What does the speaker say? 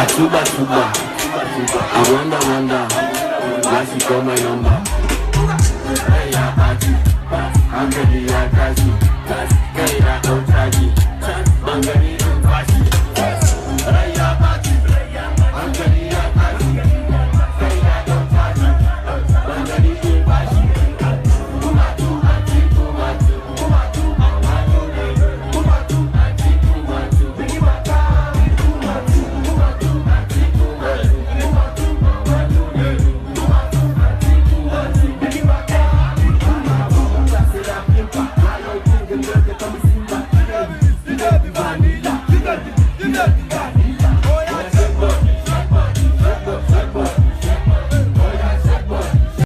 Atuba, tuba, I wonder, why she call my number? Hey, ya party, I'm ready, ya kasi, hey, ya outside, bangani.